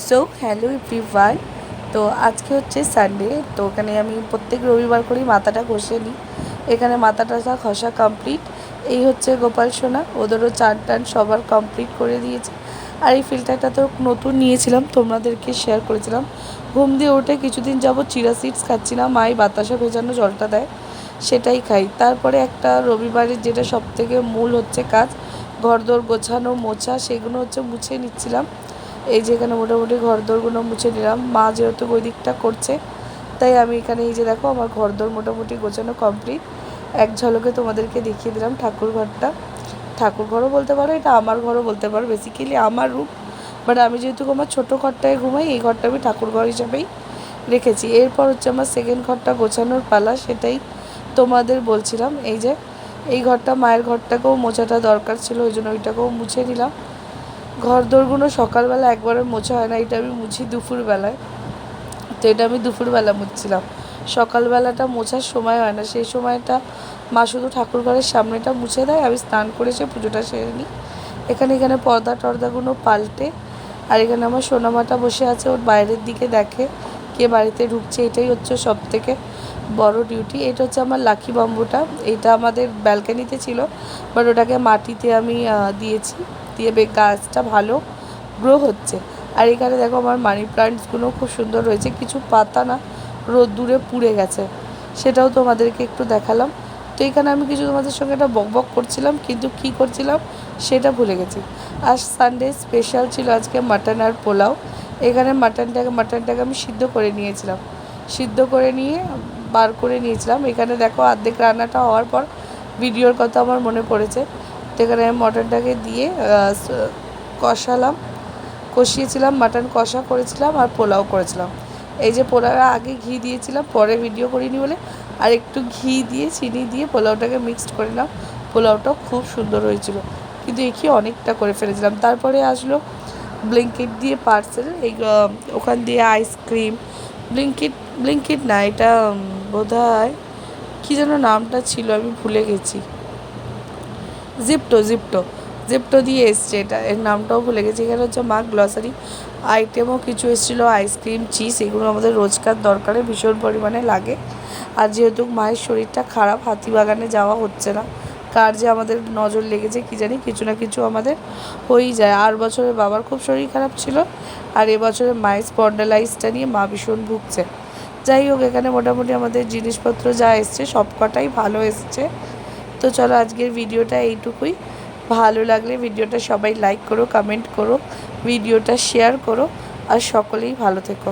So hello everyone. তো আজকে হচ্ছে সানডে। তো ওখানে আমি প্রত্যেক রবিবার করেই মাথাটা ঘষে নিই। এখানে মাথাটা ঘষা কমপ্লিট। এই হচ্ছে গোপাল সোনা, ওদেরও চান টান সবার কমপ্লিট করে দিয়েছে। আর এই ফিল্টারটা তো নতুন নিয়েছিলাম, তোমাদেরকে শেয়ার করেছিলাম। ঘুম দিয়ে উঠে কিছুদিন যাবো চিরা সিডস খাচ্ছি না, মাই বাতাসা ভেজানো জলটা দেয়, সেটাই খাই। তারপরে একটা রবিবারের যেটা সবথেকে মূল হচ্ছে কাজ, ঘরদোর গোছানো মোছা, সেগুলো হচ্ছে মুছে নিচ্ছিলাম। এই যে এখানে মোটামুটি ঘরদোরগুলো মুছে নিলাম, মা যেহেতু ওই দিকটা করছে তাই আমি এখানে এই যে দেখো আমার ঘরদোর মোটামুটি গোছানো কমপ্লিট। এক ঝলকে তোমাদেরকে দেখিয়ে দিলাম ঠাকুর ঘরটা। ঠাকুর ঘরও বলতে পারো, এটা আমার ঘরও বলতে পারো, বেসিক্যালি আমার রুম। বাট আমি যেহেতু আমার ছোটো ঘরটায় ঘুমাই, এই ঘরটা আমি ঠাকুর ঘর হিসাবেই রেখেছি। এরপর হচ্ছে আমার সেকেন্ড ঘরটা গোছানোর পালা, সেটাই তোমাদের বলছিলাম। এই যে এই ঘরটা, মায়ের ঘরটাকেও মোছাটা দরকার ছিল, ওই জন্য ওইটাকেও মুছে নিলাম। ঘর দোরগুলো সকালবেলা একবারে মোছা হয় না, এটা আমি মুছি দুপুরবেলায়। তো এটা আমি দুপুরবেলা মুছছিলাম, সকালবেলাটা মোছার সময় হয় না, সেই সময়টা মা শুধু ঠাকুর ঘরের সামনেটা মুছে দেয়, আমি স্নান করে এসে পুজোটা সেরে নিই। এখানে পর্দা টর্দাগুলো পাল্টে। আর এখানে আমার সোনামাটা বসে আছে, ওর বাইরের দিকে দেখে কে বাড়িতে ঢুকছে, এটাই হচ্ছে সবথেকে বড় ডিউটি। এটা হচ্ছে আমার লাকি বাম্বুটা, এটা আমাদের ব্যালকানিতে ছিল, বাট ওটাকে মাটিতে আমি দিয়েছি, দিয়ে গাছটা ভালো গ্রো হচ্ছে। আর এখানে দেখো আমার মানি প্লান্টসগুলো খুব সুন্দর রয়েছে, কিছু পাতা না রোদ্দুরে পুড়ে গেছে, সেটাও তোমাদেরকে একটু দেখালাম। তো এখানে আমি কিছু তোমাদের সঙ্গে একটা বকবক করছিলাম, কিন্তু কী করছিলাম সেটা ভুলে গেছি। আর সানডে স্পেশাল ছিল আজকে মাটন আর পোলাও। এখানে মাটনটাকে আমি সিদ্ধ করে নিয়েছিলাম, সিদ্ধ করে নিয়ে বার করে নিয়েছিলাম। এখানে দেখো অর্ধেক রান্নাটা হওয়ার পর ভিডিওর কথা আমার মনে পড়েছে। তো এখানে আমি মটনটাকে দিয়ে কষালাম, কষিয়েছিলাম, মাটন কষা করেছিলাম আর পোলাও করেছিলাম। এই যে পোলাওয়ে আগে ঘি দিয়েছিলাম, পরে ভিডিও করিনি বলে, আর একটু ঘি দিয়ে চিনি দিয়ে পোলাওটাকে মিক্সড করে নিলাম। পোলাওটাও খুব সুন্দর হয়েছিল, কিন্তু একে অনেকটা করে ফেলেছিলাম। তারপরে আসলো ব্লিঙ্কিট দিয়ে পার্সেল, এই ওখান দিয়ে আইসক্রিম। ব্লিঙ্কিট না, এটা বোধহয় কী যেন নামটা ছিল, আমি ভুলে গেছি। জিপ্টো দিয়ে এসছে, এটা এর নামটাও ভুলে গেছি। এখানে হচ্ছে মা গ্লসারি আইটেমও কিছু এসেছিলো, আইসক্রিম, চিজ, এগুলো আমাদের রোজকার দরকারে ভীষণ পরিমাণে লাগে। আর যেহেতু মায়ের শরীরটা খারাপ, হাতিবাগানে যাওয়া হচ্ছে না, কার যে আমাদের নজর লেগেছে কী জানি, কিছু না কিছু আমাদের হয়েই যায়। আর বছরে বাবার খুব শরীর খারাপ ছিল, আর এবছরে মায়ের স্পন্ডালাইসটা নিয়ে মা ভীষণ ভুগছে। যাই হোক, এখানে মোটামুটি আমাদের জিনিসপত্র যা এসছে সব কটাই ভালো এসছে। তো চলো আজকের ভিডিওটা এইটুকুই। ভালো লাগলে ভিডিওটা সবাই লাইক করো, কমেন্ট করো, ভিডিওটা শেয়ার করো, আর সকলেই ভালো থেকো।